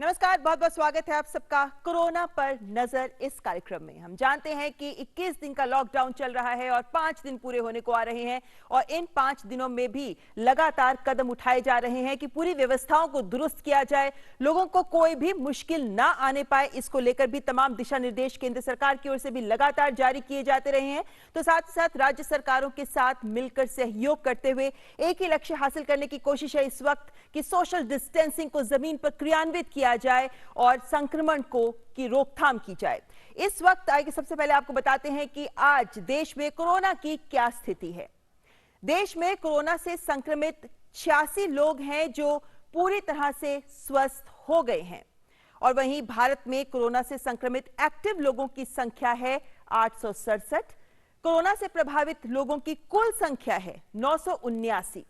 नमस्कार, बहुत बहुत स्वागत है आप सबका कोरोना पर नजर इस कार्यक्रम में। हम जानते हैं कि 21 दिन का लॉकडाउन चल रहा है और 5 दिन पूरे होने को आ रहे हैं और इन 5 दिनों में भी लगातार कदम उठाए जा रहे हैं कि पूरी व्यवस्थाओं को दुरुस्त किया जाए, लोगों को कोई भी मुश्किल ना आने पाए। इसको लेकर भी तमाम दिशा निर्देश केंद्र सरकार की ओर से भी लगातार जारी किए जाते रहे हैं। तो साथ ही साथ राज्य सरकारों के साथ मिलकर सहयोग करते हुए एक ही लक्ष्य हासिल करने की कोशिश है इस वक्त कि सोशल डिस्टेंसिंग को जमीन पर क्रियान्वित किया जाए और संक्रमण की रोकथाम की जाए। इस वक्त आइए सबसे पहले आपको बताते हैं कि आज देश में कोरोना की क्या स्थिति है। देश में कोरोना से संक्रमित 86 लोग हैं जो पूरी तरह से स्वस्थ हो गए हैं और वहीं भारत में कोरोना से संक्रमित एक्टिव लोगों की संख्या है 867। कोरोना से प्रभावित लोगों की कुल संख्या है 979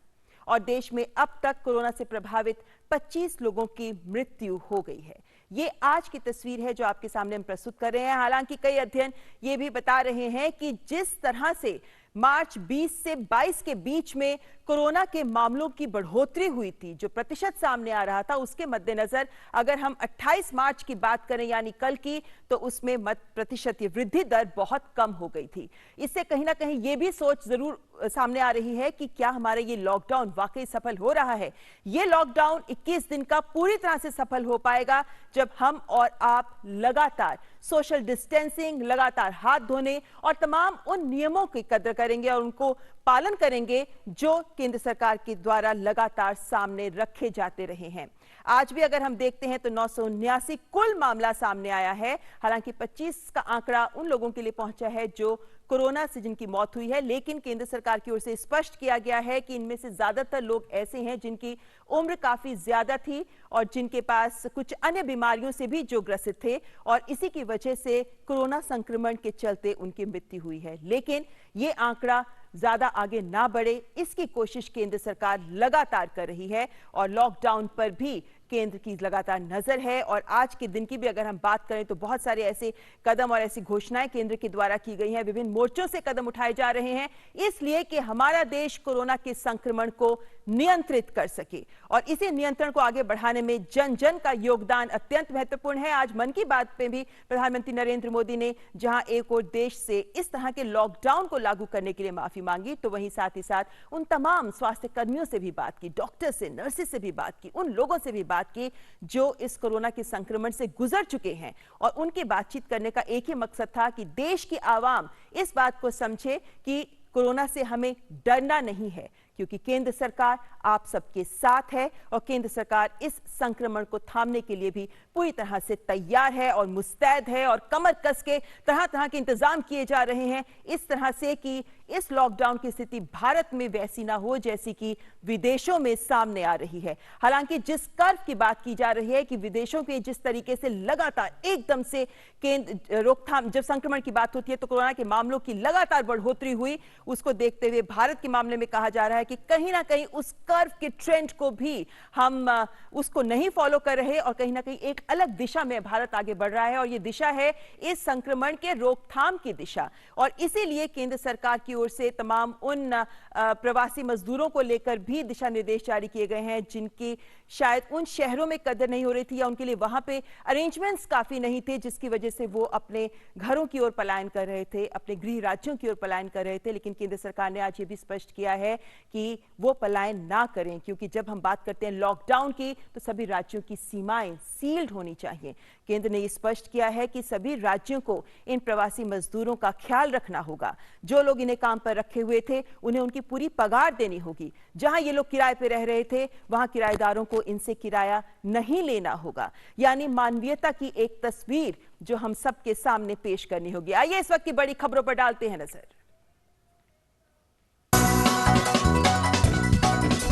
और देश में अब तक कोरोना से प्रभावित 25 लोगों की मृत्यु हो गई है। ये आज की तस्वीर है जो आपके सामने हम प्रस्तुत कर रहे हैं। हालांकि कई अध्ययन ये भी बता रहे हैं कि जिस तरह से मार्च 20 से 22 के बीच में कोरोना के मामलों की बढ़ोतरी हुई थी, जो प्रतिशत सामने आ रहा था, उसके मद्देनजर अगर हम 28 मार्च की बात करें यानी कल की, तो उसमें प्रतिशत वृद्धि दर बहुत कम हो गई थी। इससे कहीं ना कहीं ये भी सोच जरूर सामने आ रही है कि क्या हमारा ये लॉकडाउन वाकई सफल हो रहा है। ये लॉकडाउन 21 दिन का पूरी तरह से सफल हो पाएगा जब हम और आप लगातार सोशल डिस्टेंसिंग, लगातार हाथ धोने और तमाम उन नियमों की कदर करेंगे और उनको पालन करेंगे जो केंद्र सरकार के द्वारा लगातार सामने रखे जाते रहे हैं। आज भी अगर हम देखते हैं तो 979 कुल मामला सामने आया है। हालांकि 25 का आंकड़ा उन लोगों के लिए पहुंचा है जो कोरोना से जिनकी मौत हुई है, लेकिन केंद्र सरकार की ओर से स्पष्ट किया गया है कि इनमें से ज्यादातर लोग ऐसे हैं जिनकी उम्र काफी ज्यादा थी और जिनके पास कुछ अन्य बीमारियों से भी जो ग्रसित थे और इसी की वजह से कोरोना संक्रमण के चलते उनकी मृत्यु हुई है। लेकिन ये आंकड़ा ज्यादा आगे ना बढ़े, इसकी कोशिश केंद्र सरकार लगातार कर रही है और लॉकडाउन पर भी केंद्र की लगातार नजर है। और आज के दिन की भी अगर हम बात करें तो बहुत सारे ऐसे कदम और ऐसी घोषणाएं केंद्र के द्वारा की गई हैं, विभिन्न मोर्चों से कदम उठाए जा रहे हैं इसलिए कि हमारा देश कोरोना के संक्रमण को नियंत्रित कर सके और इसी नियंत्रण को आगे बढ़ाने में जन जन का योगदान अत्यंत महत्वपूर्ण है। आज मन की बात में भी प्रधानमंत्री नरेंद्र मोदी ने जहां एक और देश से इस तरह के लॉकडाउन को लागू करने के लिए माफी मांगी, तो वहीं साथ ही साथ उन तमाम स्वास्थ्य कर्मियों से भी बात की, डॉक्टर से, नर्सेस से भी बात की, उन लोगों से भी बात की जो इस कोरोना के संक्रमण से गुजर चुके हैं और उनकी बातचीत करने का एक ही मकसद था कि देश की आवाम इस बात को समझे कि कोरोना से हमें डरना नहीं है, क्योंकि केंद्र सरकार आप सबके साथ है और केंद्र सरकार इस संक्रमण को थामने के लिए भी पूरी तरह से तैयार है और मुस्तैद है और कमर कस के तरह तरह के इंतजाम किए जा रहे हैं इस तरह से कि इस लॉकडाउन की स्थिति भारत में वैसी ना हो जैसी कि विदेशों में सामने आ रही है। हालांकि जिस कर्व की बात की जा रही है कि विदेशों के जिस तरीके से लगातार एकदम से केंद्र रोकथाम, जब संक्रमण की बात होती है तो कोरोना के मामलों की लगातार बढ़ोतरी हुई, उसको देखते हुए भारत के मामले में कहा जा रहा है कि कहीं ना कहीं उस कर्व के ट्रेंड को भी हम उसको नहीं फॉलो कर रहे और कहीं ना कहीं एक अलग दिशा में भारत आगे बढ़ रहा है और ये दिशा है इस संक्रमण के रोकथाम की दिशा। और इसीलिए केंद्र सरकार की ओर से तमाम उन प्रवासी मजदूरों को लेकर भी दिशा निर्देश जारी किए गए हैं जिनकी शायद उन शहरों में कदर नहीं हो रही थी या उनके लिए वहां पे अरेंजमेंट्स काफी नहीं थे, जिसकी वजह से वो अपने घरों की ओर पलायन कर रहे थे, अपने गृह राज्यों की ओर पलायन कर रहे थे। लेकिन केंद्र सरकार ने आज ये भी स्पष्ट किया है कि वो पलायन ना करें, क्योंकि जब हम बात करते हैं लॉकडाउन की तो सभी राज्यों की सीमाएं सील्ड होनी चाहिए। केंद्र ने ये स्पष्ट किया है कि सभी राज्यों को इन प्रवासी मजदूरों का ख्याल रखना होगा। जो लोग इन्हें काम पर रखे हुए थे उन्हें उनकी पूरी पगार देनी होगी। जहां ये लोग किराए पे रह रहे थे वहां किराएदारों को इनसे किराया नहीं लेना होगा। यानी मानवीयता की एक तस्वीर जो हम सबके सामने पेश करनी होगी। आइए इस वक्त की बड़ी खबरों पर डालते हैं नजर।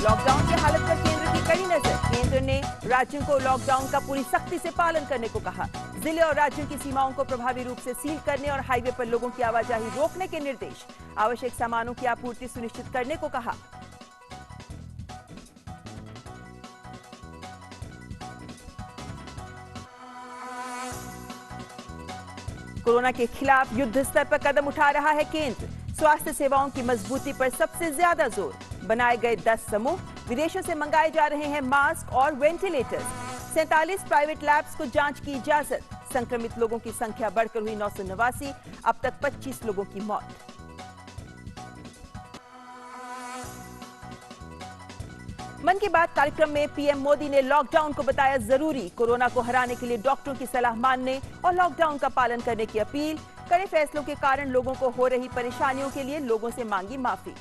लॉकडाउन की हालत पर केंद्र की कड़ी नजर। केंद्र ने राज्यों को लॉकडाउन का पूरी सख्ती से पालन करने को कहा। जिले और राज्यों की सीमाओं को प्रभावी रूप से सील करने और हाईवे पर लोगों की आवाजाही रोकने के निर्देश। आवश्यक सामानों की आपूर्ति सुनिश्चित करने को कहा। कोरोना के खिलाफ युद्ध स्तर पर कदम उठा रहा है केंद्र। स्वास्थ्य सेवाओं की मजबूती पर सबसे ज्यादा जोर। बनाए गए 10 समूह। विदेशों से मंगाए जा रहे हैं मास्क और वेंटिलेटर्स। 47 प्राइवेट लैब्स को जांच की इजाजत। संक्रमित लोगों की संख्या बढ़कर हुई 989। अब तक 25 लोगों की मौत। मन की बात कार्यक्रम में पीएम मोदी ने लॉकडाउन को बताया जरूरी। कोरोना को हराने के लिए डॉक्टरों की सलाह मानने और लॉकडाउन का पालन करने की अपील। कड़े फैसलों के कारण लोगों को हो रही परेशानियों के लिए लोगों से मांगी माफी।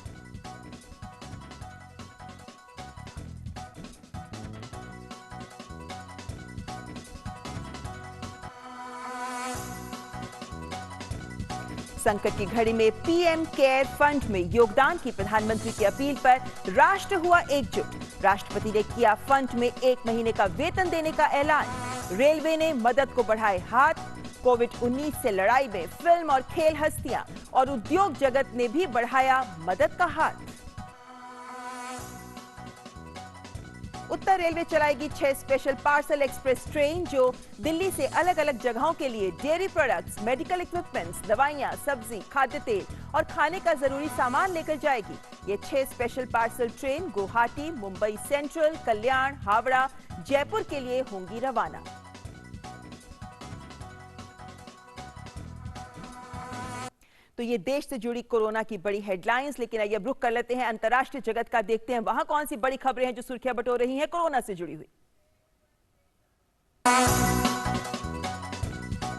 संकट की घड़ी में पीएम केयर फंड में योगदान की प्रधानमंत्री की अपील पर राष्ट्र हुआ एकजुट। राष्ट्रपति ने किया फंड में 1 महीने का वेतन देने का ऐलान। रेलवे ने मदद को बढ़ाए हाथ। कोविड-19 से लड़ाई में फिल्म और खेल हस्तियां और उद्योग जगत ने भी बढ़ाया मदद का हाथ। उत्तर रेलवे चलाएगी 6 स्पेशल पार्सल एक्सप्रेस ट्रेन जो दिल्ली से अलग अलग जगहों के लिए डेयरी प्रोडक्ट्स, मेडिकल इक्विपमेंट्स, दवाइयां, सब्जी, खाद्य तेल और खाने का जरूरी सामान लेकर जाएगी। ये 6 special parcel train Guwahati, Mumbai Central, Kalyan, Howrah, Jaipur के लिए होंगी रवाना। तो ये देश से जुड़ी कोरोना की बड़ी हेडलाइंस, लेकिन आइए रुख कर लेते हैं अंतर्राष्ट्रीय जगत का। देखते हैं वहां कौन सी बड़ी खबरें हैं जो सुर्खियां बटोर रही हैं कोरोना से जुड़ी हुई।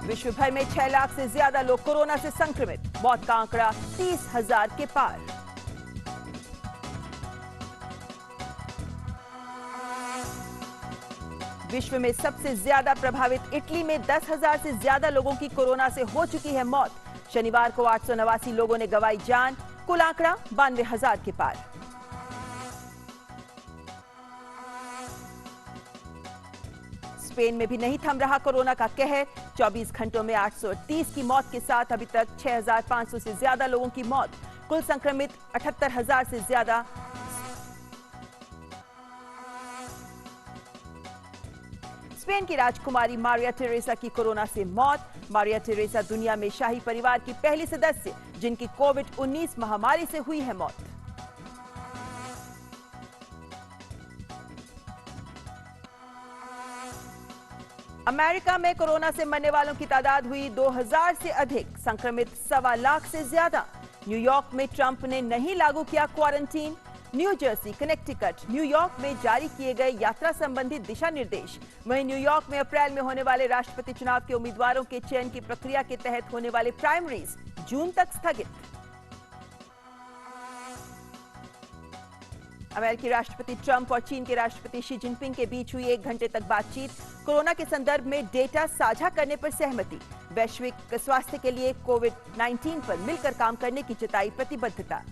विश्व भर में 6 लाख से ज्यादा लोग कोरोना से संक्रमित। मौत का आंकड़ा 30,000 के पार। विश्व में सबसे ज्यादा प्रभावित इटली में 10,000 से ज्यादा लोगों की कोरोना से हो चुकी है मौत। शनिवार को 889 लोगों ने गंवाई जान। कुल आंकड़ा 92,000 के पार। स्पेन में भी नहीं थम रहा कोरोना का कहर। 24 घंटों में 838 की मौत के साथ अभी तक 6,500 से ज्यादा लोगों की मौत। कुल संक्रमित 78,000 से ज्यादा। स्पेन की राजकुमारी मारिया टेरेसा की कोरोना से मौत। मारिया टेरेसा दुनिया में शाही परिवार की पहली सदस्य जिनकी कोविड-19 महामारी से हुई है मौत। अमेरिका में कोरोना से मरने वालों की तादाद हुई 2,000 से अधिक। संक्रमित 1.25 लाख से ज्यादा। न्यूयॉर्क में ट्रंप ने नहीं लागू किया quarantine. New Jersey, Connecticut, New York में जारी किए गए यात्रा संबंधी दिशा निर्देश। वहीं न्यूयॉर्क में अप्रैल में होने वाले राष्ट्रपति चुनाव के उम्मीदवारों के चयन की प्रक्रिया के तहत होने वाले प्राइमरीज जून तक स्थगित। अमेरिकी राष्ट्रपति ट्रंप और चीन के राष्ट्रपति शी जिनपिंग के बीच हुई 1 घंटे तक बातचीत। कोरोना के संदर्भ में डेटा साझा करने पर सहमति। वैश्विक स्वास्थ्य के लिए कोविड-19 पर मिलकर काम करने की जताई प्रतिबद्धता।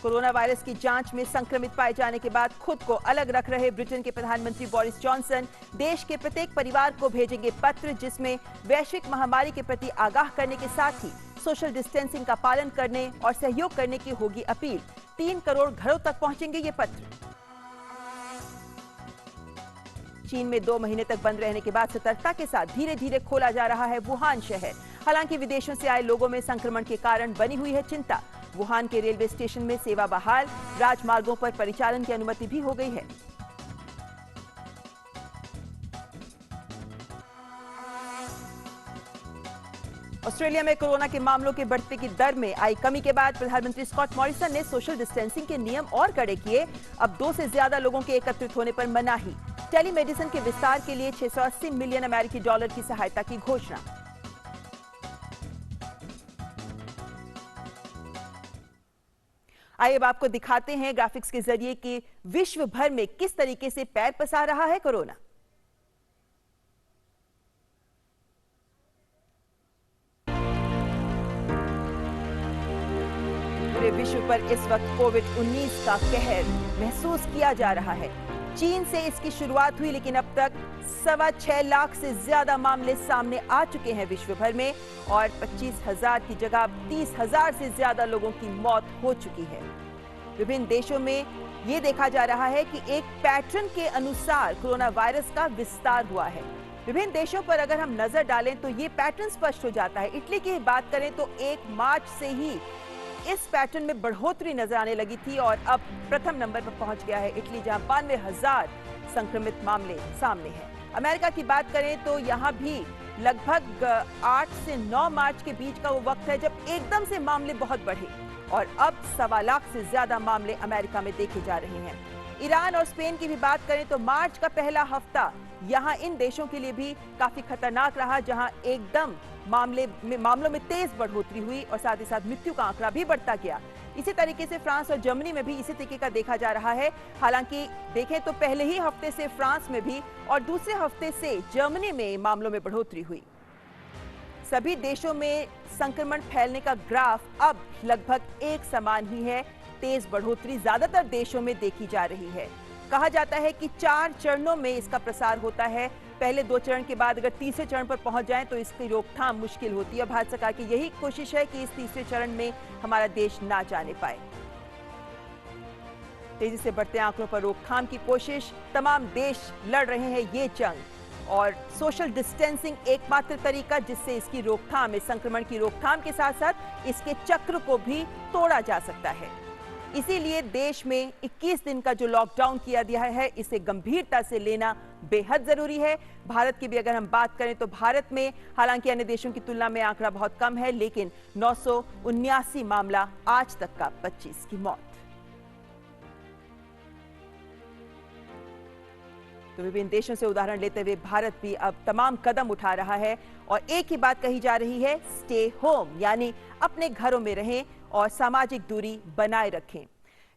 कोरोना वायरस की जांच में संक्रमित पाए जाने के बाद खुद को अलग रख रहे ब्रिटेन के प्रधानमंत्री बोरिस जॉनसन देश के प्रत्येक परिवार को भेजेंगे पत्र जिसमें वैश्विक महामारी के प्रति आगाह करने के साथ ही सोशल डिस्टेंसिंग का पालन करने और सहयोग करने की होगी अपील। 3 करोड़ घरों तक पहुंचेंगे ये पत्र। चीन में 2 महीने तक बंद रहने के बाद सतर्कता के साथ धीरे धीरे खोला जा रहा है वुहान शहर। हालांकि विदेशों से आए लोगों में संक्रमण के कारण बनी हुई है चिंता। वुहान के रेलवे स्टेशन में सेवा बहाल। राजमार्गों पर परिचालन की अनुमति भी हो गई है। ऑस्ट्रेलिया में कोरोना के मामलों के बढ़ते की दर में आई कमी के बाद प्रधानमंत्री स्कॉट मॉरिसन ने सोशल डिस्टेंसिंग के नियम और कड़े किए। अब 2 से ज्यादा लोगों के एकत्रित होने पर मनाही। टेलीमेडिसिन के विस्तार के लिए $680 मिलियन अमेरिकी डॉलर की सहायता की घोषणा। आइए अब आपको दिखाते हैं ग्राफिक्स के जरिए कि विश्व भर में किस तरीके से पैर पसार रहा है कोरोना। पूरे विश्व पर इस वक्त कोविड-19 का कहर महसूस किया जा रहा है। चीन से इसकी शुरुआत हुई, लेकिन अब तक 6.25 लाख से ज्यादा मामले सामने आ चुके हैं विश्व भर में और 25,000 की जगह 30,000 से ज्यादा लोगों की मौत हो चुकी है। विभिन्न देशों में ये देखा जा रहा है कि एक पैटर्न के अनुसार कोरोना वायरस का विस्तार हुआ है। विभिन्न देशों पर अगर हम नजर डालें तो ये पैटर्न स्पष्ट हो जाता है। इटली की बात करें तो 1 मार्च से ही इस पैटर्न में बढ़ोतरी नजर आने लगी थी और अब प्रथम नंबर पर पहुंच गया है इटली, जहां 92,000 संक्रमित मामले सामने हैं। अमेरिका की बात करें तो यहां भी लगभग 8 से 9 मार्च के बीच का वो वक्त है जब एकदम से मामले बहुत बढ़े और अब 1.25 लाख से ज्यादा मामले अमेरिका में देखे जा रहे हैं। ईरान और स्पेन की भी बात करें तो मार्च का पहला हफ्ता यहां इन देशों के लिए भी काफी खतरनाक रहा, जहां एकदम मामलों में तेज बढ़ोतरी हुई और साथ ही साथ मृत्यु का आंकड़ा भी बढ़ता गया। इसी तरीके से फ्रांस और जर्मनी में भी इसी तरीके का देखा जा रहा है। हालांकि देखें तो पहले ही हफ्ते से फ्रांस में भी और दूसरे हफ्ते से जर्मनी में मामलों में बढ़ोतरी हुई। सभी देशों में संक्रमण फैलने का ग्राफ अब लगभग एक समान ही है। तेज बढ़ोतरी ज्यादातर देशों में देखी जा रही है। कहा जाता है कि 4 चरणों में इसका प्रसार होता है। पहले 2 चरण के बाद अगर तीसरे चरण पर पहुंच जाएं तो इसकी रोकथाम मुश्किल होती है। भारत सरकार की यही कोशिश है कि इस तीसरे चरण में हमारा देश ना जाने पाए। तेजी से बढ़ते आंकड़ों पर रोकथाम की कोशिश, तमाम देश लड़ रहे हैं ये जंग और सोशल डिस्टेंसिंग एकमात्र तरीका जिससे इसकी रोकथाम, इस संक्रमण की रोकथाम के साथ साथ इसके चक्र को भी तोड़ा जा सकता है। इसीलिए देश में 21 दिन का जो लॉकडाउन किया गया है इसे गंभीरता से लेना बेहद जरूरी है। भारत की भी अगर हम बात करें तो भारत में हालांकि अन्य देशों की तुलना में आंकड़ा बहुत कम है, लेकिन 979 मामला आज तक का, 25 की मौत। तो विभिन्न देशों से उदाहरण लेते हुए भारत भी अब तमाम कदम उठा रहा है और एक ही बात कही जा रही है, स्टे होम, यानी अपने घरों में रहें और सामाजिक दूरी बनाए रखें।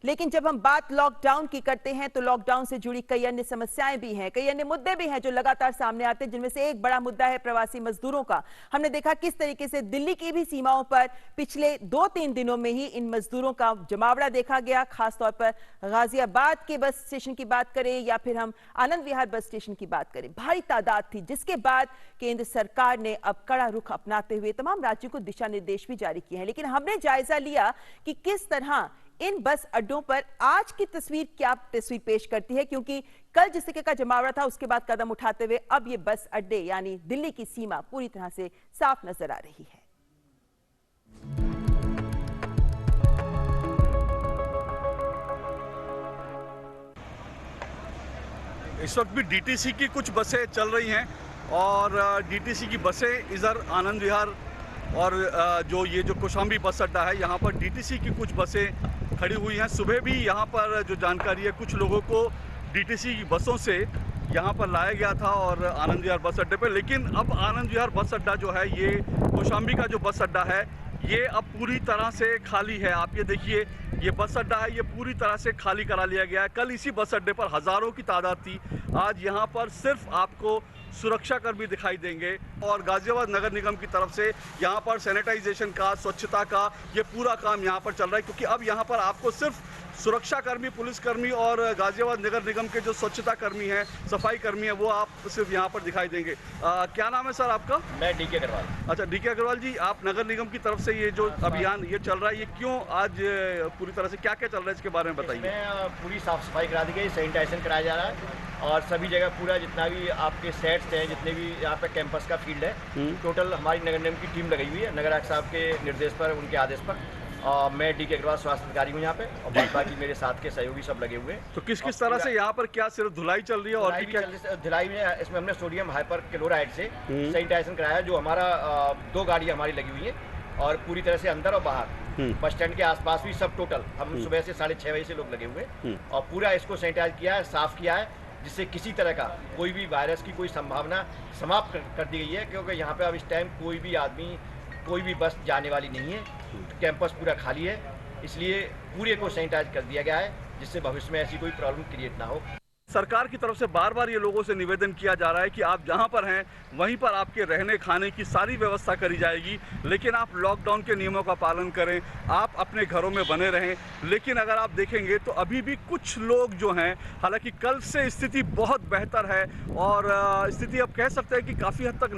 लेकिन जब हम बात लॉकडाउन की करते हैं तो लॉकडाउन से जुड़ी कई अन्य समस्याएं भी हैं, कई अन्य मुद्दे भी हैं जो लगातार सामने आते हैं, जिनमें से एक बड़ा मुद्दा है प्रवासी मजदूरों का। हमने देखा किस तरीके से दिल्ली की भी सीमाओं पर पिछले 2-3 दिनों में ही इन मजदूरों का जमावड़ा देखा गया। खासतौर पर गाजियाबाद के बस स्टेशन की बात करें या फिर हम आनंद विहार बस स्टेशन की बात करें, भारी तादाद थी, जिसके बाद केंद्र सरकार ने अब कड़ा रुख अपनाते हुए तमाम राज्यों को दिशा निर्देश भी जारी किए हैं। लेकिन हमने जायजा लिया कि किस तरह इन बस अड्डों पर आज की तस्वीर क्या तस्वीर पेश करती है, क्योंकि कल जिस तरीके का जमावड़ा था उसके बाद कदम उठाते हुए अब ये बस अड्डे यानी दिल्ली की सीमा पूरी तरह से साफ नजर आ रही है। इस वक्त भी डीटीसी की कुछ बसें चल रही हैं और डीटीसी की बसें इधर आनंद विहार और जो कौशाम्बी बस अड्डा है यहाँ पर डीटीसी की कुछ बसें खड़ी हुई हैं। सुबह भी यहाँ पर जो जानकारी है, कुछ लोगों को डीटीसी की बसों से यहाँ पर लाया गया था और आनंद विहार बस अड्डे पर, लेकिन अब आनंद विहार बस अड्डा जो है, ये कौशाम्बी का जो बस अड्डा है, ये अब पूरी तरह से खाली है। आप ये देखिए, ये बस अड्डा है, ये पूरी तरह से खाली करा लिया गया है। कल इसी बस अड्डे पर हज़ारों की तादाद थी, आज यहाँ पर सिर्फ आपको सुरक्षाकर्मी दिखाई देंगे और गाजियाबाद नगर निगम की तरफ से यहाँ पर सैनिटाइजेशन का, स्वच्छता का ये पूरा काम यहाँ पर चल रहा है, क्योंकि अब यहाँ पर आपको सिर्फ सुरक्षाकर्मी, पुलिसकर्मी और गाजियाबाद नगर निगम के जो स्वच्छता कर्मी हैं, सफाई कर्मी हैं, वो आप सिर्फ यहाँ पर दिखाई देंगे। क्या नाम है सर आपका? मैं डीके अग्रवाल। अच्छा, डीके अग्रवाल जी, आप नगर निगम की तरफ से ये जो अभियान ये चल रहा है, ये क्यों आज पूरी तरह से क्या क्या चल रहा है, इसके बारे में बताइए। पूरी साफ सफाई करा दी गई, सैनिटाइजेशन कराया जा रहा है और सभी जगह पूरा जितना भी आपके सेट्स हैं, जितने भी यहाँ पे कैंपस का फील्ड है, टोटल हमारी नगर निगम की टीम लगी हुई है, नगर आयुक्त साहब के निर्देश पर, उनके आदेश पर। और मैं डीके अग्रवाल स्वास्थ्य अधिकारी हूँ यहाँ पे और बाकी मेरे साथ के सहयोगी सब लगे हुए हैं। तो किस किस तरह से यहाँ पर क्या सिर्फ धुलाई चल रही है और क्या? धुलाई में इसमें हमने सोडियम हाइपर क्लोराइड से सैनिटाइजेशन कराया, जो हमारा 2 गाड़ियाँ हमारी लगी हुई हैं और पूरी तरह से अंदर और बाहर बस स्टैंड के आसपास भी सब टोटल हम सुबह से 6:30 बजे से लोग लगे हुए और पूरा इसको सैनिटाइज किया है, साफ किया है, जिससे किसी तरह का कोई भी वायरस की कोई संभावना समाप्त कर दी गई है, क्योंकि यहाँ पे अब इस टाइम कोई भी आदमी, कोई भी बस जाने वाली नहीं है। कैंपस पूरा खाली है, इसलिए पूरे को सैनिटाइज कर दिया गया है, जिससे भविष्य में ऐसी कोई प्रॉब्लम क्रिएट ना हो। सरकार की तरफ से बार बार ये लोगों से निवेदन किया जा रहा है कि आप जहां पर हैं वहीं पर आपके रहने खाने की सारी व्यवस्था करी जाएगी, लेकिन आप लॉकडाउन के नियमों का पालन करें, आप अपने घरों में बने रहें। लेकिन अगर आप देखेंगे तो अभी भी कुछ लोग जो हैं, हालांकि कल से स्थिति बहुत बेहतर है और स्थिति अब कह सकते हैं कि काफ़ी हद तक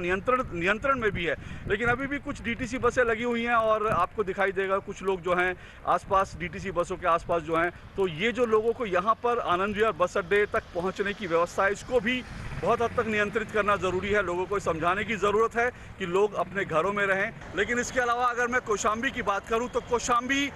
नियंत्रण में भी है, लेकिन अभी भी कुछ डीटीसी बसें लगी हुई हैं और आपको दिखाई देगा कुछ लोग जो हैं आसपास डीटीसी बसों के आसपास जो हैं। तो ये जो लोगों को यहाँ पर आनंद विहार बस अड्डे तक पहुंचने की व्यवस्था है, इसको भी बहुत हद तक नियंत्रित करना ज़रूरी है। लोगों को समझाने की ज़रूरत है कि लोग अपने घरों में रहें। लेकिन इसके अलावा अगर मैं कौशाम्बी की बात करूं तो कौशाम्बी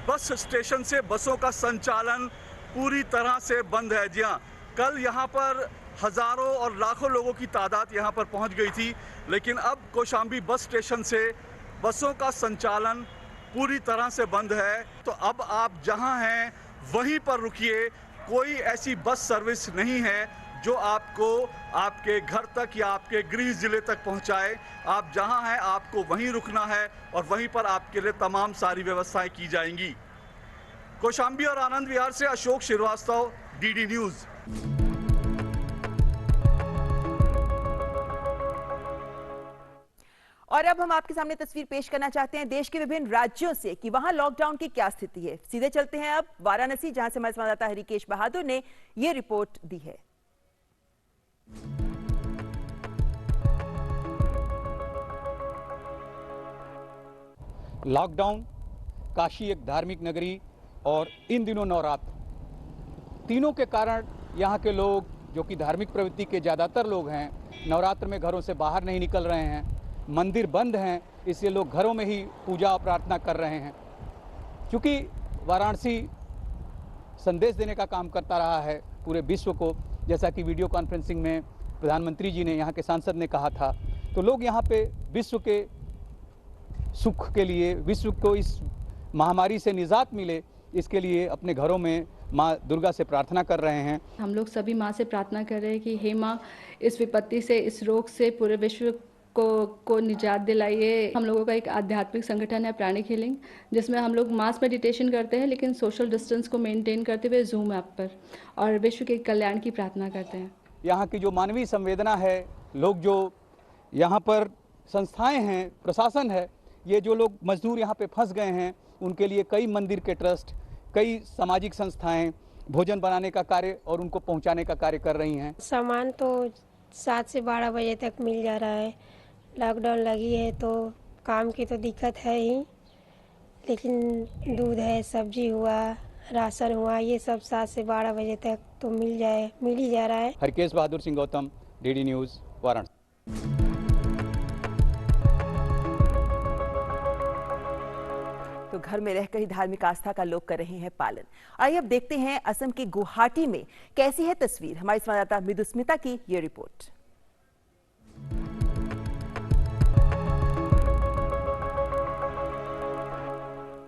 बस स्टेशन से बसों का संचालन पूरी तरह से बंद है। जी हाँ, कल यहाँ पर हज़ारों और लाखों लोगों की तादाद यहाँ पर पहुँच गई थी, लेकिन अब कौशाम्बी बस स्टेशन से बसों का संचालन पूरी तरह से बंद है। तो अब आप जहाँ हैं वहीं पर रुकिए। कोई ऐसी बस सर्विस नहीं है जो आपको आपके घर तक या आपके गृह जिले तक पहुंचाए। आप जहां हैं आपको वहीं रुकना है और वहीं पर आपके लिए तमाम सारी व्यवस्थाएं की जाएंगी। कौशाम्बी और आनंद विहार से अशोक श्रीवास्तव, डीडी न्यूज। और अब हम आपके सामने तस्वीर पेश करना चाहते हैं देश के विभिन्न राज्यों से कि वहां लॉकडाउन की क्या स्थिति है। सीधे चलते हैं अब वाराणसी, जहां से हमारे संवाददाता हरिकेश बहादुर ने यह रिपोर्ट दी है। लॉकडाउन, काशी एक धार्मिक नगरी और इन दिनों नवरात्र, तीनों के कारण यहाँ के लोग जो कि धार्मिक प्रवृत्ति के ज़्यादातर लोग हैं, नवरात्र में घरों से बाहर नहीं निकल रहे हैं। मंदिर बंद हैं, इसलिए लोग घरों में ही पूजा और प्रार्थना कर रहे हैं। क्योंकि वाराणसी संदेश देने का काम करता रहा है पूरे विश्व को, जैसा कि वीडियो कॉन्फ्रेंसिंग में प्रधानमंत्री जी ने, यहाँ के सांसद ने कहा था। तो लोग यहाँ पे विश्व के सुख के लिए, विश्व को इस महामारी से निजात मिले, इसके लिए अपने घरों में माँ दुर्गा से प्रार्थना कर रहे हैं। हम लोग सभी माँ से प्रार्थना कर रहे हैं कि हे माँ, इस विपत्ति से, इस रोग से पूरे विश्व को निजात दिलाइए। हम लोगों का एक आध्यात्मिक संगठन है प्राणिक हीलिंग, जिसमें हम लोग मास मेडिटेशन करते हैं, लेकिन सोशल डिस्टेंस को मेंटेन करते हुए जूम ऐप पर, और विश्व के कल्याण की प्रार्थना करते हैं। यहाँ की जो मानवीय संवेदना है, लोग जो यहाँ पर संस्थाएं हैं, प्रशासन है, ये जो लोग मजदूर यहाँ पे फंस गए हैं, उनके लिए कई मंदिर के ट्रस्ट, कई सामाजिक संस्थाएं भोजन बनाने का कार्य और उनको पहुँचाने का कार्य कर रही हैं। सामान तो 7 से 12 बजे तक मिल जा रहा है। लॉकडाउन लगी है तो काम की तो दिक्कत है ही, लेकिन दूध है, सब्जी हुआ, राशन हुआ, ये सब 7 से 12 बजे तक तो मिल ही जा रहा है। Harkesh Bahadur Singh Gautam, DD news, Varanasi. तो घर में रहकर ही धार्मिक आस्था का लोग कर रहे हैं पालन। आइए अब देखते हैं असम के गुवाहाटी में कैसी है तस्वीर। हमारी संवाददाता मृदुस्मिता की ये रिपोर्ट।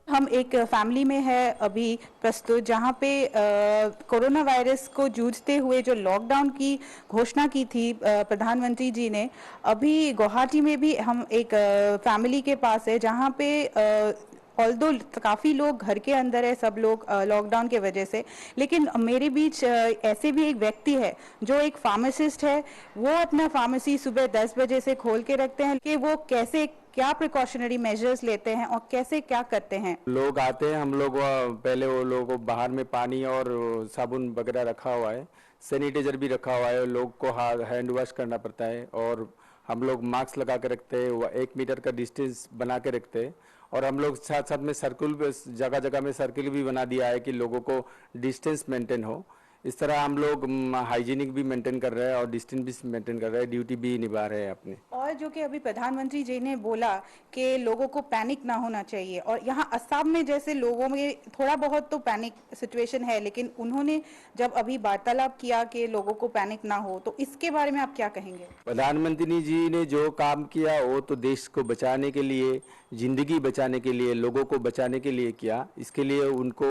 हम एक फैमिली में है अभी प्रस्तुत, जहां पे कोरोना वायरस को जूझते हुए जो लॉकडाउन की घोषणा की थी प्रधानमंत्री जी ने, अभी गुवाहाटी में भी हम एक फैमिली के पास है, जहां पे ऑल्दो काफ़ी लोग घर के अंदर है, सब लोग लॉकडाउन के वजह से, लेकिन मेरे बीच ऐसे भी एक व्यक्ति है जो एक फार्मासिस्ट है। वो अपना फार्मेसी सुबह 10 बजे से खोल के रखते हैं कि वो कैसे क्या प्रिकॉशनरी मेजर्स लेते हैं और कैसे क्या करते हैं। लोग आते हैं, हम लोग पहले वो लोग बाहर में पानी और साबुन वगैरह रखा हुआ है, सैनिटाइजर भी रखा हुआ है, लोग को हैंड वॉश करना पड़ता है, और हम लोग मास्क लगा के रखते हैं, 1 मीटर का डिस्टेंस बना के रखते हैं, और हम लोग साथ साथ में सर्कल, जगह जगह में सर्कल भी बना दिया है कि लोगों को डिस्टेंस मेंटेन हो। इस तरह हम लोग हाइजीनिक भी मेंटेन कर रहे हैं और डिस्टेंस भी मेंटेन कर रहे हैं, ड्यूटी भी निभा रहे हैं अपने। और जो कि अभी प्रधानमंत्री जी ने बोला कि लोगों को पैनिक ना होना चाहिए, और यहाँ असम में जैसे लोगों में थोड़ा बहुत तो पैनिक सिचुएशन है, लेकिन उन्होंने जब अभी वार्तालाप किया कि लोगों को पैनिक ना हो, तो इसके बारे में आप क्या कहेंगे? प्रधानमंत्री जी ने जो काम किया वो तो देश को बचाने के लिए, जिंदगी बचाने के लिए, लोगों को बचाने के लिए किया। इसके लिए उनको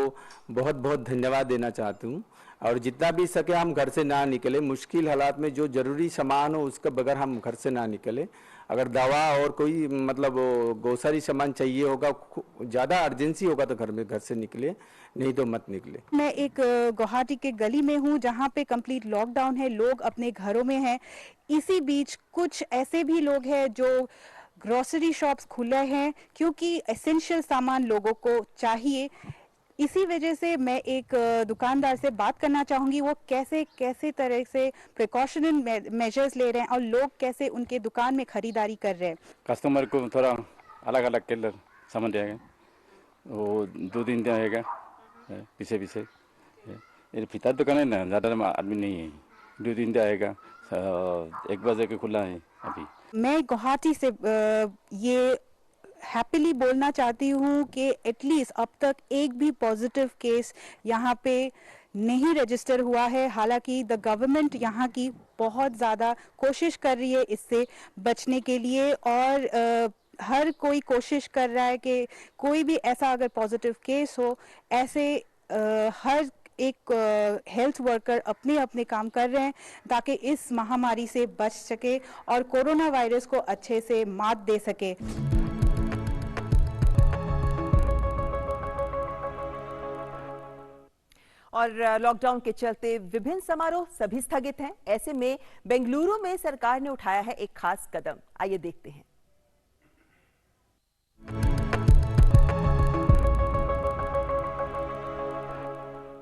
बहुत बहुत धन्यवाद देना चाहती हूँ। और जितना भी सके हम घर से ना निकले, मुश्किल हालात में जो जरूरी सामान हो उसके बगैर हम घर से ना निकले। अगर दवा और कोई मतलब ग्रोसरी सामान चाहिए होगा, ज़्यादा अर्जेंसी होगा तो घर से निकले, नहीं तो मत निकले। मैं एक गुवाहाटी के गली में हूँ जहाँ पे कंप्लीट लॉकडाउन है, लोग अपने घरों में हैं। इसी बीच कुछ ऐसे भी लोग हैं जो ग्रोसरी शॉप्स खुले हैं क्योंकि एसेंशियल सामान लोगों को चाहिए। इसी वजह से मैं एक दुकानदार से बात करना चाहूंगी, वो कैसे तरह से प्रिकॉशनरी मेजर्स ले रहे हैं और लोग कैसे उनके दुकान में खरीदारी कर रहे हैं। कस्टमर को थोड़ा अलग अलग कलर सामान देगा, वो 2 दिन रहेगा पीछे ये फिता दुकान है ना, ज़्यादा आदमी नहीं है, 2-3 दिन आएगा, 1 बजे के खुला है अभी। मैं गुवाहाटी से ये हैप्पीली बोलना चाहती हूँ कि एटलीस्ट अब तक एक भी पॉजिटिव केस यहाँ पे नहीं रजिस्टर हुआ है। हालांकि द गवर्नमेंट यहाँ की बहुत ज़्यादा कोशिश कर रही है इससे बचने के लिए, और हर कोई कोशिश कर रहा है कि कोई भी ऐसा अगर पॉजिटिव केस हो, ऐसे हर एक हेल्थ वर्कर अपने अपने काम कर रहे हैं ताकि इस महामारी से बच सके और कोरोना वायरस को अच्छे से मात दे सके। और लॉकडाउन के चलते विभिन्न समारोह सभी स्थगित हैं। ऐसे में बेंगलुरु में सरकार ने उठाया है एक खास कदम, आइए देखते हैं।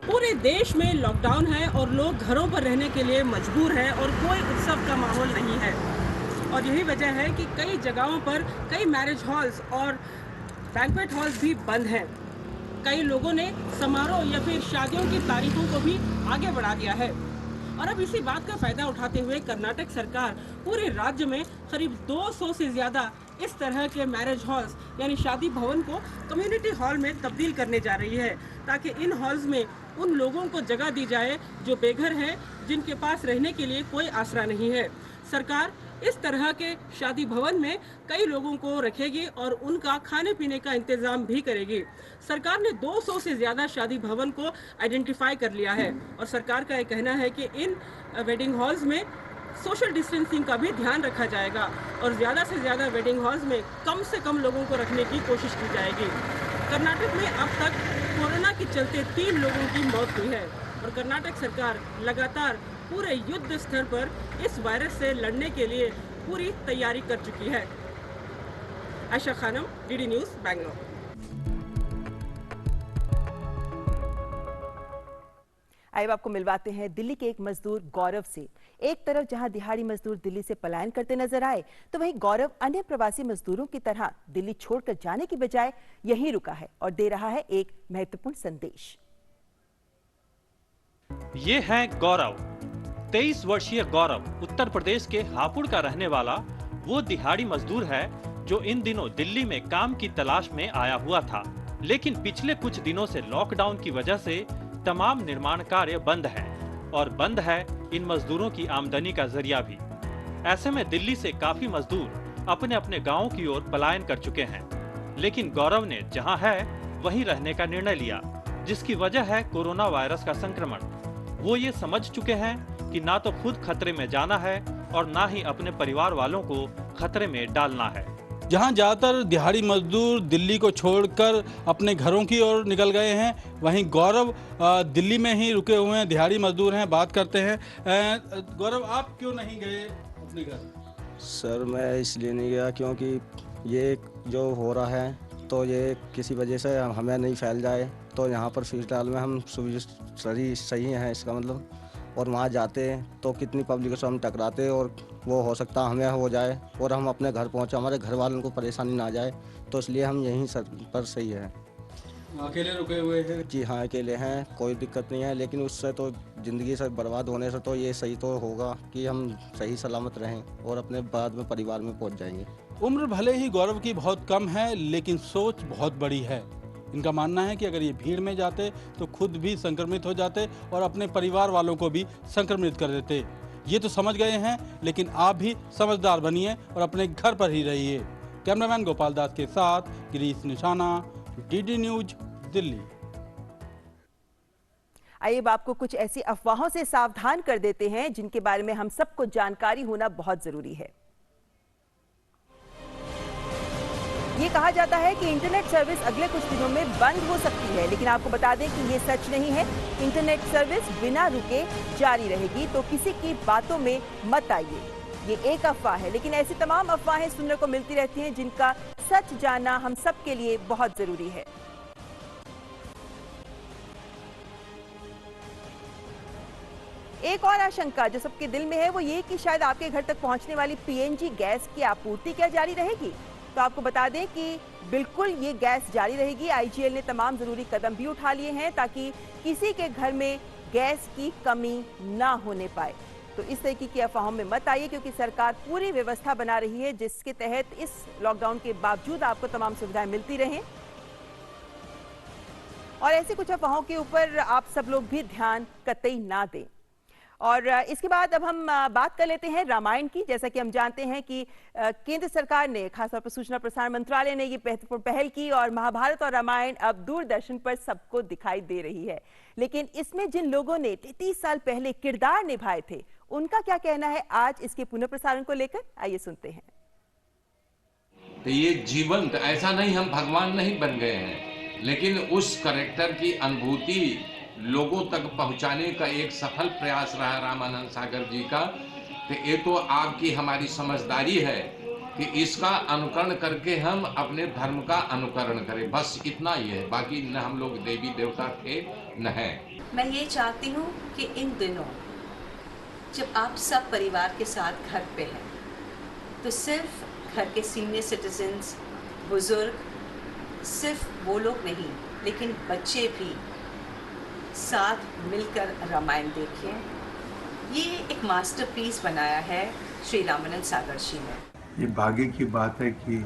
पूरे देश में लॉकडाउन है और लोग घरों पर रहने के लिए मजबूर हैं और कोई उत्सव का माहौल नहीं है। और यही वजह है कि कई जगहों पर कई मैरिज हॉल्स और बैंक्वेट हॉल्स भी बंद हैं। कई लोगों ने समारोह या फिर शादियों की तारीखों को भी आगे बढ़ा दिया है। और अब इसी बात का फायदा उठाते हुए कर्नाटक सरकार पूरे राज्य में करीब 200 से ज्यादा इस तरह के मैरिज हॉल्स यानी शादी भवन को कम्युनिटी हॉल में तब्दील करने जा रही है, ताकि इन हॉल्स में उन लोगों को जगह दी जाए जो बेघर हैं, जिनके पास रहने के लिए कोई आसरा नहीं है। सरकार इस तरह के शादी भवन में कई लोगों को रखेगी और उनका खाने पीने का इंतजाम भी करेगी। सरकार ने 200 से ज्यादा शादी भवन को आइडेंटिफाई कर लिया है और सरकार का ये कहना है कि इन वेडिंग हॉल्स में सोशल डिस्टेंसिंग का भी ध्यान रखा जाएगा और ज्यादा से ज्यादा वेडिंग हॉल्स में कम से कम लोगों को रखने की कोशिश की जाएगी। कर्नाटक में अब तक कोरोना के चलते 3 लोगों की मौत हुई है और कर्नाटक सरकार लगातार पूरे युद्ध स्तर पर इस वायरस से लड़ने के लिए पूरी तैयारी कर चुकी है। Ayesha Khanam, DD news, Bangalore. आइए आपको मिलवाते हैं दिल्ली के एक मजदूर गौरव से। एक तरफ जहां दिहाड़ी मजदूर दिल्ली से पलायन करते नजर आए, तो वहीं गौरव अन्य प्रवासी मजदूरों की तरह दिल्ली छोड़कर जाने की बजाय यहीं रुका है और दे रहा है एक महत्वपूर्ण संदेश। ये है गौरव। 23 वर्षीय गौरव उत्तर प्रदेश के हापुड़ का रहने वाला वो दिहाड़ी मजदूर है जो इन दिनों दिल्ली में काम की तलाश में आया हुआ था। लेकिन पिछले कुछ दिनों से लॉकडाउन की वजह से तमाम निर्माण कार्य बंद है और बंद है इन मजदूरों की आमदनी का जरिया भी। ऐसे में दिल्ली से काफी मजदूर अपने अपने गाँव की ओर पलायन कर चुके हैं, लेकिन गौरव ने जहाँ है वहीं रहने का निर्णय लिया, जिसकी वजह है कोरोना वायरस का संक्रमण। वो ये समझ चुके हैं कि ना तो खुद खतरे में जाना है और ना ही अपने परिवार वालों को खतरे में डालना है। जहां ज़्यादातर दिहाड़ी मजदूर दिल्ली को छोड़कर अपने घरों की ओर निकल गए हैं, वहीं गौरव दिल्ली में ही रुके हुए हैं, दिहाड़ी मजदूर हैं। बात करते हैं। गौरव, आप क्यों नहीं गए अपने घर? सर, मैं इसलिए नहीं गया क्योंकि ये जो हो रहा है तो ये किसी वजह से हमें नहीं फैल जाए, तो यहाँ पर फिलहाल में हम सही हैं इसका मतलब। और वहाँ जाते हैं तो कितनी पब्लिक से हम टकराते और वो हो सकता हमें हो जाए और हम अपने घर पहुँचे, हमारे घर वालों को परेशानी ना जाए, तो इसलिए हम यहीं सर पर सही है। अकेले रुके हुए हैं? जी हाँ, अकेले हैं, कोई दिक्कत नहीं है, लेकिन उससे तो ज़िंदगी से बर्बाद होने से तो ये सही तो होगा कि हम सही सलामत रहें और अपने बाद में परिवार में पहुँच जाएंगे। उम्र भले ही गौरव की बहुत कम है, लेकिन सोच बहुत बड़ी है। इनका मानना है कि अगर ये भीड़ में जाते तो खुद भी संक्रमित हो जाते और अपने परिवार वालों को भी संक्रमित कर देते। ये तो समझ गए हैं, लेकिन आप भी समझदार बनिए और अपने घर पर ही रहिए। कैमरामैन गोपाल दास के साथ गिरीश निशाना, डीडी न्यूज, दिल्ली। आइए अब आपको कुछ ऐसी अफवाहों से सावधान कर देते हैं जिनके बारे में हम सबको जानकारी होना बहुत जरूरी है। ये कहा जाता है कि इंटरनेट सर्विस अगले कुछ दिनों में बंद हो सकती है, लेकिन आपको बता दें कि ये सच नहीं है। इंटरनेट सर्विस बिना रुके जारी रहेगी, तो किसी की बातों में मत आइए। ये एक अफवाह है, लेकिन ऐसी तमाम अफवाहें सुनने को मिलती रहती हैं जिनका सच जानना हम सब के लिए बहुत जरूरी है। एक और आशंका जो सबके दिल में है वो ये कि शायद आपके घर तक पहुंचने वाली पीएनजी गैस की आपूर्ति क्या जारी रहेगी। तो आपको बता दें कि बिल्कुल ये गैस जारी रहेगी। आईजीएल ने तमाम जरूरी कदम भी उठा लिए हैं ताकि किसी के घर में गैस की कमी ना होने पाए। तो इस तरीके की अफवाहों में मत आइए, क्योंकि सरकार पूरी व्यवस्था बना रही है जिसके तहत इस लॉकडाउन के बावजूद आपको तमाम सुविधाएं मिलती रहें। और ऐसी कुछ अफवाहों के ऊपर आप सब लोग भी ध्यान कतई ना दें। और इसके बाद अब हम बात कर लेते हैं रामायण की। जैसा कि हम जानते हैं कि केंद्र सरकार ने, खासतौर पर सूचना प्रसारण मंत्रालय ने ये पहल की और महाभारत और रामायण अब दूरदर्शन पर सबको दिखाई दे रही है। लेकिन इसमें जिन लोगों ने 33 साल पहले किरदार निभाए थे, उनका क्या कहना है आज इसके पुनः प्रसारण को लेकर, आइए सुनते हैं। तो ये जीवंत, ऐसा नहीं हम भगवान नहीं बन गए हैं, लेकिन उस कैरेक्टर की अनुभूति लोगों तक पहुंचाने का एक सफल प्रयास रहा रामानंद सागर जी का। तो ये तो आपकी हमारी समझदारी है कि इसका अनुकरण करके हम अपने धर्म का अनुकरण करें, बस इतना ही है। बाकी न हम लोग देवी देवता थे न हैं। मैं ये चाहती हूँ कि इन दिनों जब आप सब परिवार के साथ घर पे हैं, तो सिर्फ घर के सीनियर सिटीजन्स, बुजुर्ग, सिर्फ वो लोग नहीं, लेकिन बच्चे भी साथ मिलकर रामायण देखें। ये एक मास्टरपीस बनाया है श्री रामानंद सागर जी ने। ये भाग्य की बात है कि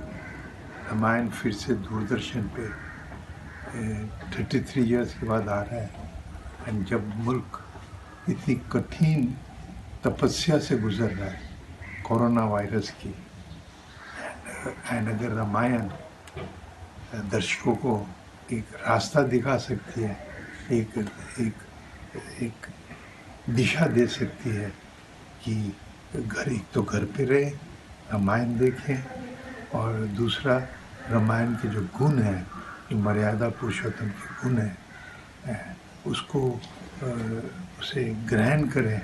रामायण फिर से दूरदर्शन पे 33 इयर्स के बाद आ रहा है। एंड जब मुल्क इतनी कठिन तपस्या से गुजर रहा है कोरोना वायरस की, एंड अगर रामायण दर्शकों को एक रास्ता दिखा सकती है, एक दिशा दे सकती है कि एक तो घर पे रहे, रामायण देखें, और दूसरा रामायण के जो गुण हैं, जो मर्यादा पुरुषोत्तम के गुण हैं, उसको उसे ग्रहण करें।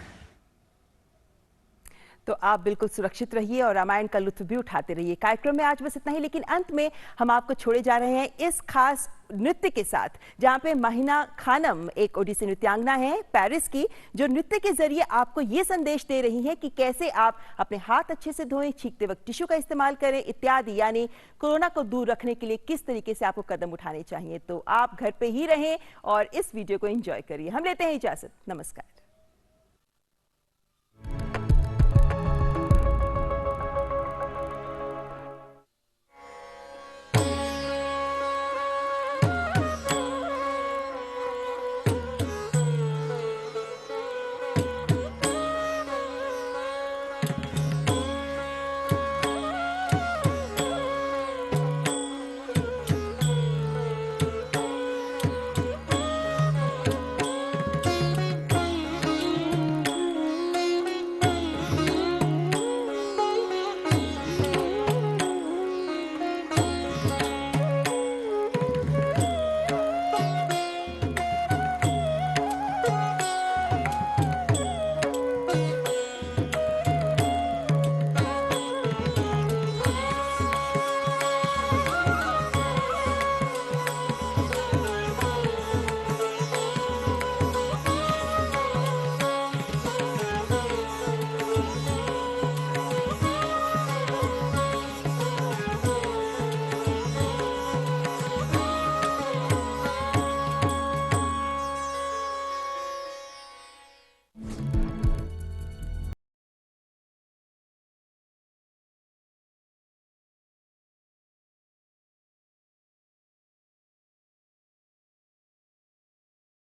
तो आप बिल्कुल सुरक्षित रहिए और रामायण का लुत्फ भी उठाते रहिए। कार्यक्रम में आज बस इतना ही, लेकिन अंत में हम आपको छोड़े जा रहे हैं इस खास नृत्य के साथ, जहां पे महिना खानम एक ओडिसी नृत्यांगना है पेरिस की, जो नृत्य के जरिए आपको ये संदेश दे रही है कि कैसे आप अपने हाथ अच्छे से धोएं, छींकते वक्त टिश्यू का इस्तेमाल करें इत्यादि, यानी कोरोना को दूर रखने के लिए किस तरीके से आपको कदम उठाने चाहिए। तो आप घर पे ही रहें और इस वीडियो को एंजॉय करिए। हम लेते हैं इजाजत, नमस्कार।